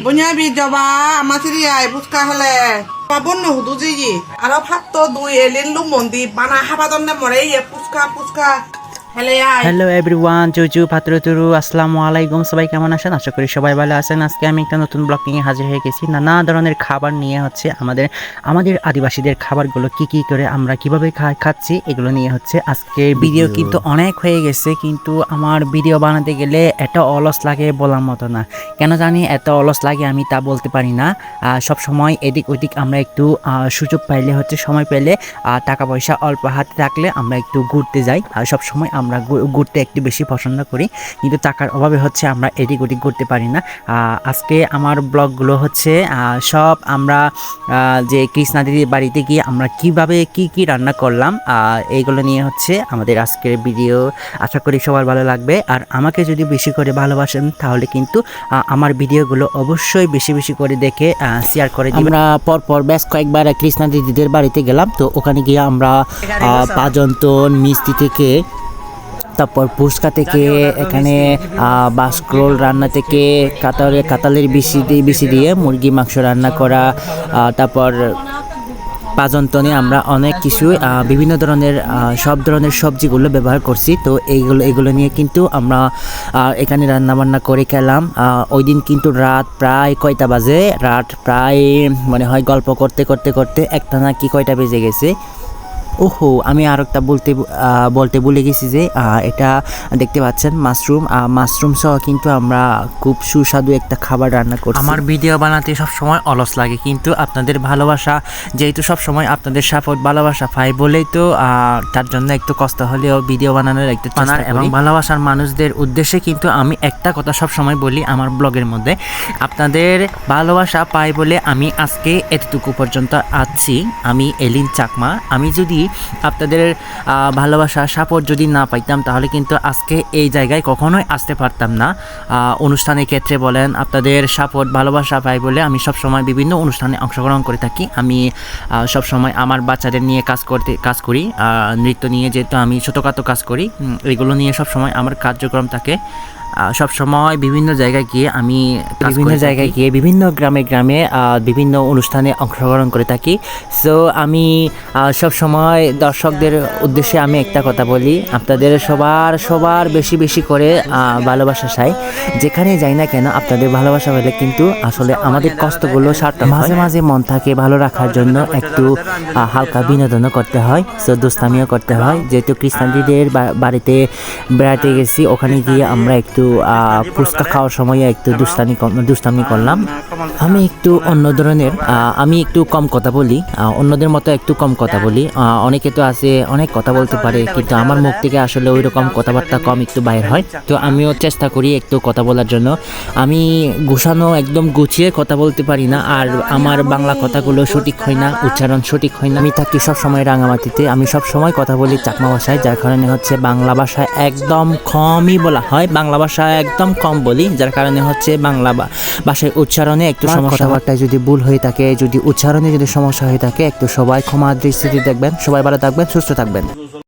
Bunyabi jaba amasiri ay puska hele. Pabon no hudu ji. Aro phatto dui elin lu mondi bana habadon ne more ye puska. Hello everyone জুজু পাত্রতুরু আসসালামু আলাইকুম সবাই কেমন আছেন আশা করি সবাই ভালো আছেন আজকে আমি একটা নতুন ব্লগ নিয়ে হাজির হয়ে গেছি নানা ধরনের খাবার নিয়ে হচ্ছে আমাদের আদিবাসীদের খাবারগুলো কি করে আমরা কিভাবে খাচ্ছি এগুলো নিয়ে হচ্ছে আজকে ভিডিও কিন্তু অনেক হয়ে গেছে কিন্তু আমার ভিডিও বানাতে গেলে এত অলস লাগে বলার মতো না কেন জানি এত অলস লাগে আমি তা বলতে পারি না সব সময় এদিক ওদিক আমরা একটু সুযোগ পাইলে হচ্ছে সময় পেলে টাকা পয়সা অল্প হাতে থাকলে আমরা একটু ঘুরতে যাই আর সব সময় আমরা ঘুরতে একটু বেশি পছন্দ করি কিন্তু টাকার অভাবে হচ্ছে আমরা এদিক ওদিক ঘুরতে পারি না আজকে আমার ব্লগগুলো হচ্ছে সব আমরা যে কৃষ্ণা দিদির বাড়িতে গিয়ে আমরা কিভাবে কি রান্না করলাম এইগুলো নিয়ে হচ্ছে আমাদের আজকের ভিডিও আশা করি সবার ভালো লাগবে আর আমাকে যদি বেশি করে ভালোবাসেন তাহলে কিন্তু আমার ভিডিওগুলো অবশ্যই বেশি করে দেখে শেয়ার করে দিবেন আমরা পরপর বেশ কয়েকবার কৃষ্ণা দিদিদের বাড়িতে গেলাম তো ওখানে গিয়ে আমরা পাজন্তন মিষ্টি থেকে তারপর ফুচকা থেকে এখানে বাসকরোল রান্না থেকে কাতালের বেশি দিয়ে মুরগি মাংস রান্না করা তারপর পাজন্তনে আমরা অনেক কিছু বিভিন্ন ধরনের সব ধরনের সবজিগুলো ব্যবহার করছি তো এইগুলো নিয়ে কিন্তু আমরা এখানে রান্নাবান্না করে খেলাম ওই দিন কিন্তু রাত প্রায় কয়টা বাজে রাত প্রায় মনে হয় গল্প করতে একটা না কি কয়টা বেজে গেছে ওহো আমি আর একটা বলতে ভুলে গেছি যে এটা দেখতে পাচ্ছেন মাশরুম সহ কিন্তু আমরা খুব সুস্বাদু একটা খাবার রান্না করছি আমার ভিডিও বানাতে সব সময় অলস লাগে কিন্তু আপনাদের ভালোবাসা যেহেতু সব সময় আপনাদের সাপোর্ট ভালোবাসা পাই বলেই তো তার জন্য একটু কষ্ট হলেও ভিডিও বানানোর একটু চেষ্টা এবং ভালোবাসার মানুষদের উদ্দেশ্যে কিন্তু আমি একটা কথা সব সময় বলি আমার ব্লগের মধ্যে আপনাদের ভালোবাসা পাই বলে আমি আজকে এতটুকু পর্যন্ত আছি আমি এলিন চাকমা আমি যদি আপনাদের ভালোবাসা সাপোর্ট যদি না পাইতাম তাহলে কিন্তু আজকে এই জায়গায় কখনোই আসতে পারতাম না অনুষ্ঠানের ক্ষেত্রে বলেন আপনাদের সাপোর্ট ভালোবাসা পাই বলে আমি সবসময় বিভিন্ন অনুষ্ঠানে অংশগ্রহণ করে থাকি আমি সবসময় আমার বাচ্চাদের নিয়ে কাজ করি নৃত্য নিয়ে যেহেতু আমি ছোটোখাটো কাজ করি এগুলো নিয়ে সবসময় আমার কার্যক্রম থাকে সব সময় বিভিন্ন জায়গায় গিয়ে বিভিন্ন গ্রামে বিভিন্ন অনুষ্ঠানে অংশগ্রহণ করে থাকি সো আমি সব সময় দর্শকদের উদ্দেশ্যে আমি একটা কথা বলি আপনাদের সবার বেশি করে ভালোবাসা চাই যেখানে যাই না কেন আপনাদের ভালোবাসা হলে কিন্তু আসলে আমাদের কষ্টগুলো সার্থক মাঝে মন থাকে ভালো রাখার জন্য একটু হালকা বিনোদনও করতে হয় সো দুষ্টামিও করতে হয় যেহেতু কৃষ্ণা দিদির বাড়িতে বেড়াতে গেছি ওখানে গিয়ে আমরা একটু ফুচকা খাওয়ার সময় একটু দুষ্টামি করলাম আমি একটু অন্য ধরনের আমি একটু কম কথা বলি অন্যদের মতো একটু কম কথা বলি অনেকে তো আছে অনেক কথা বলতে পারে কিন্তু আমার মুখ থেকে আসলে ওই রকম কথাবার্তা কম একটু বাইর হয় তো আমিও চেষ্টা করি একটু কথা বলার জন্য আমি একদম গুছিয়ে কথা বলতে পারি না আর আমার বাংলা কথাগুলো সঠিক হয় না উচ্চারণ সঠিক হয় না আমি থাকি সবসময় রাঙামাটিতে আমি সবসময় কথা বলি চাকমা ভাষায় যার কারণে হচ্ছে বাংলা ভাষায় একদম কমই বলা হয় বাংলা ভাষা একদম কম বলি যার কারণে হচ্ছে বাংলা ভাষায় উচ্চারণে একটু কথাবার্তায় যদি ভুল হয়ে থাকে যদি উচ্চারণে যদি সমস্যা হয়ে থাকে একটু সবাই ক্ষমা দৃষ্টিতে দেখবেন সবাই ভালো থাকবেন সুস্থ থাকবেন